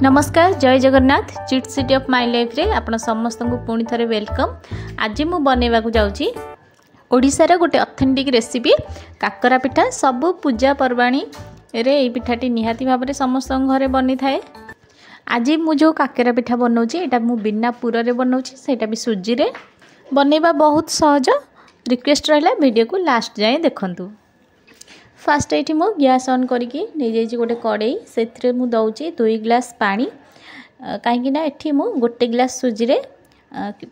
नमस्कार जय Jagannath chit city of my life रे आपण समस्त को पुणी थरे वेलकम। आज मु बनैबा को जाउची ओडिसा रे गोटे ऑथेंटिक रेसिपी काकरा पिठा। सब पूजा पर्वाणी रे ए पिठाटी निहाती भाव में समस्त घरे बनी थाए। आज मु जो काकरा पिठा बनाऊची एटा मु बिना पुर रे बनाऊची, सेटा भी सुजी रे बनैबा बहुत सहज। रिक्वेस्ट रहला वीडियो को लास्ट जाए देखंतु। फास्ट ये मु गैस ऑन करके नहीं जाइए गोटे कड़ई से मु दौची 2 गिलास पानी कहीं एठी मु गोटे गिलास सुजी रे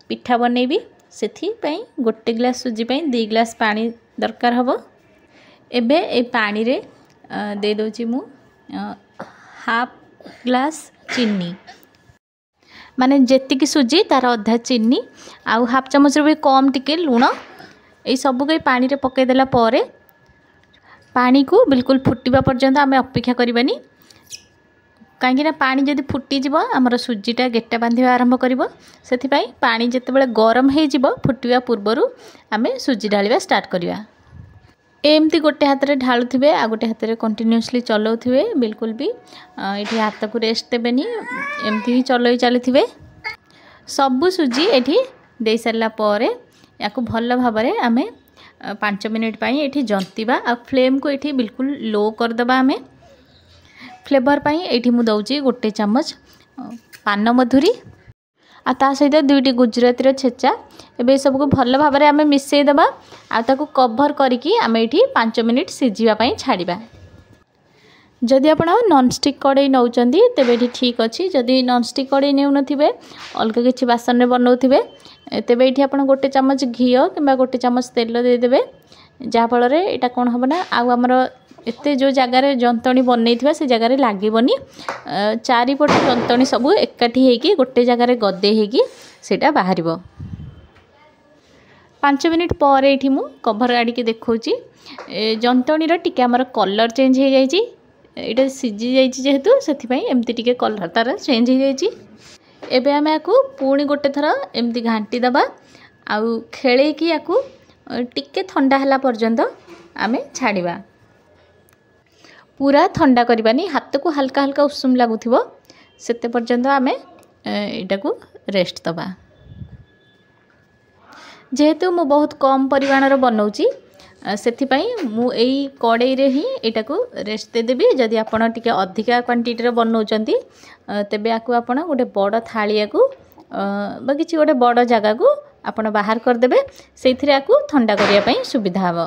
पिठा बनैबी से गोटे गिलास सुजी पे 2 गिलास पानी दरकार हबो। एबे ए पानी रे दे दोची मु हाफ ग्लास चीनी, माने जेतिकी सुजी तार अधा चीनी आउ हाफ चमच भी कम टिके लुण ये सब के पानी रे पकै देला परे पानी को बिल्कुल फुटिबा पर्यंत आम अपेक्षा करबानी। कहीं पानी जदि फुटीज आमर सुजीटा गेटा बांधा आरंभ कर पानी जितेबाला गरम हो फुटिबा पूर्वर आम सुजी ढालिबा स्टार्ट करवा। एमती गोटे हाथ में ढालुवे आ गोटे हाथ में कंटिन्यूअसली चलाउथिबे, बिल्कुल भी ये हाथ को रेस्ट देबेनी, एमती ही चलई चली सबू सुजी एठी दे सारा पर या भल भाव में आम 5 मिनट पाई एठी जंतीबा आ फ्लेम को एठी बिल्कुल लो करदबा। आम फ्लेवर पाई एठी मु दउची गोटे चम्मच पान मधुरी आ ता सहित 2टी गुजराती छेचा। एबे सब को भल भाव में आम मिसई दबा आ ताकू कवर करके आम एठी 5 मिनट सिझिबा पई छाड़िबा। जदि आप नॉनस्टिक कड़ई नौचंदी तेबे एठी ठीक अच्छी, जदि नॉनस्टिक कड़ई नेउ नथिबे अलग किछि बासन रे बनौथिबे तेबे एठी आपण गोटे चम्मच घी किंबा गोटे चम्मच तेल दे देबे, जहा फल रे एटा कोन हबो ना आउ हमर एते जो जगार जंतणी बनैथिबा से जगार लागीबनी। चारिपट जंतणी सब एकाठी हेकी गोटे जगार गदे हेकी सेटा बाहरिबो। 5 मिनट पर एठी मु कवर आड़ी देखौची जंतणी रो टिके हमर कलर चेंज हो जाईची, एटा सिझी जाईची जेहेतु सेथि एमती टिके कलर तार चेंज हो जाईची। एबे आम या पुणी गोटे थर एमती घांटी दबा आउ खेलैकी या टिके ठंडा हला पर्यंत आम छाड़िबा। पूरा ठंडा करबानी, हाथ को हल्का हल्का उषुम लगुथिबो सेते पर्यंत आम एटा को रेस्ट दबा। जेहेतु मु बहुत कम परिमाणर बनाऊची सेथिपाई मु एई कड़ई रे ही एटा को रेस्ट दे देबी। जदि आपण टिके अधिका क्वांटिटी रे बनाउचंती तेबे आकु आपण गोटे बड़ थालिया को बा किछि गोटे बड़ जगह को आपण बाहर कर देबे, सेथिरे आकु ठंडा करिया पई सुविधा हबो।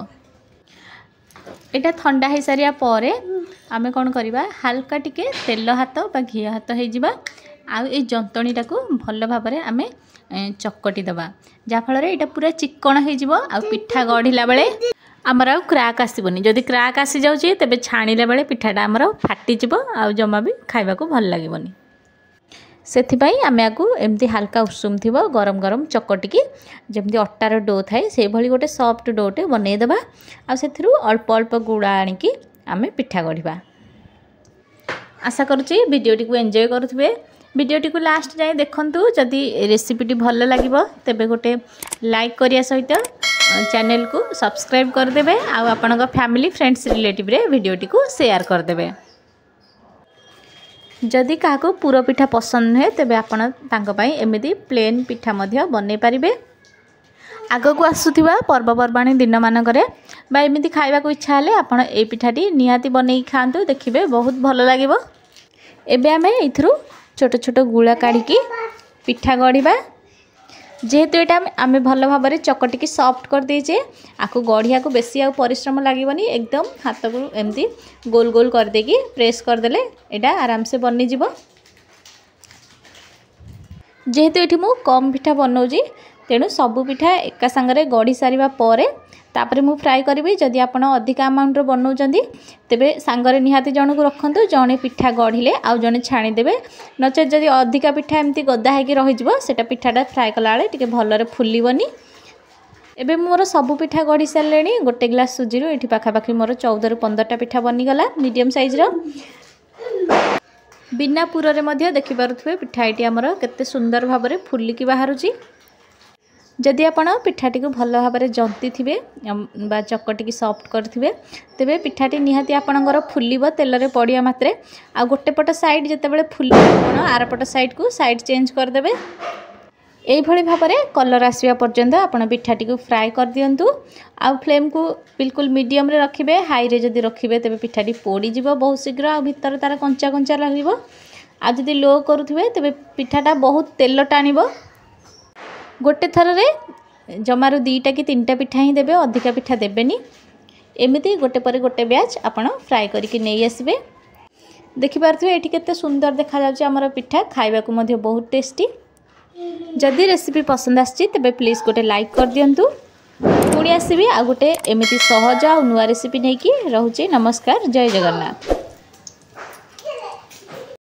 एटा ठंडा हे सारिया परे आमे कोन करबा हल्का टिके तेल हाथ बा घी हाथ हे जिबा आ ए जंतणीटा को भल भाव में आमे चकटी दबा, जा फल रे एटा पूरा चिकन हे जिवो आ पिठा गढ़िला बेले आमर आउ क्राक आसबनी। जदि क्राक आसी जाउची तेबे छाणिला बेले पिठाटा आमर फाटी जिवो आ जमा भी खाइबा को भल लागेबनी। सेथिपाई आमे आकु एमती हल्का उषुम थिबो गरम गरम चकटिकी जेमती अट्टार डो थाए से भली गोटे सॉफ्ट डोटे बनै देबा आ सेथिरु अल्प अल्प गुड़ा आनिकी आमे पिठा गढ़िबा। आशा करूची वीडियोटी को एंजॉय करुथिबे। वीडियोटी को लास्ट जाए देखंतु। जदि रेसिपीटी भल लागिबो तेबे गोटे लाइक करिया सहित चैनल को सब्सक्राइब कर देबे आ आपनका फैमिली फ्रेंड्स रिलेटिव रे वीडियोटी को शेयर कर देबे। जदि काको पूरा पिठा पसंद है तेबे आपण तांको पई एमिदी प्लेन पिठा मध्य बनै परिबे। आगो को आसुथिबा पर्वपर्वाणी दिन मानकरे बा एमिदी खाइबा को इच्छा हले आपण ए पिठाटी निहाती बनै खांतु, देखिबे बहुत भल लागिबो। एबे आमे इथरु छोट छोट गुला काढ़ी पिठा गढ़िबा। जेहेतु एटा आम भल भाव में चकटिकी सॉफ्ट कर देचे आकु गढ़िया को बेसी आ परिश्रम लागबनी, एकदम हाथ को एमती गोल गोल कर देकी प्रेस कर देले एटा आराम से बनी जिवो। जेहेतु एठी मु कम पिठा बनाऊजी तेणु सबू पिठा एका संगरे गढ़ी सारिबा परे तापरे मु फ्राई करी। जदि आपण अधिक अमाउंट रो बनाउचंदी तेबे सांगरे निहाती जण को रखंतु, जणे पिठा गढ़िले आ जणे छाणी देबे। नचे जदि अधिका पिठा एमती गदा हेकी रहि जिवो सेटा पिठाटा फ्राई कला बेले टिके भलरे फुलिबनी। एबे मोर सबू पिठा गढ़ी सारलेनी। गोटे गिलास सुजी रो एठी पाखा पाखी मोर 14 ରୁ 15टा पिठा बनी गला मीडियम साइज रो। बिना पुर रे मध्य देखि पारुथबे पिठा एटी हमर केते सुंदर भाबरे फुलिकी बाहरुची। जदि आपण पिठाटी को भल भाव में जंती थे बा चकटिकी सॉफ्ट करेंगे तेरे पिठाटी निहाती आपणकर फुलब तेल रे पड़िया मात्रे आ गोटे पट साइड जितेबाला फुल आर पट साइड को साइड चेंज करदे यही भाव में कलर आसवा पर्यंत आपण पिठाटी को फ्राए कर दिंतु आ फ्लेम को बिल्कुल मीडियम रे रखिए हाई रे जदि रखिए तेरे पिठाटी पोड़ीज बहुत शीघ्र आ भितर तार कंचा कंचा लगे आ जदि लो करुवे तेरे पिठाटा बहुत तेल टाण गोटे थर रे जमारू 2टा कि 3टा पिठा ही देबे अधिका पिठा देबेनी एमिति गोटे पर गोटे बैच आपण फ्राए करके नहीं आसबे देखि पारथुवे एठी केते सुंदर देखा जाउची हमर पिठा खाइबा को मध्ये बहुत टेस्टी। जदि रेसिपी पसंद आछि तबे प्लीज गोटे लाइक कर दियंतु पुणी आसीबी आ गोटे एमिति सहज आ नुआ रेसिपी नहीं कि रहउची। नमस्कार, जय जगन्नाथ।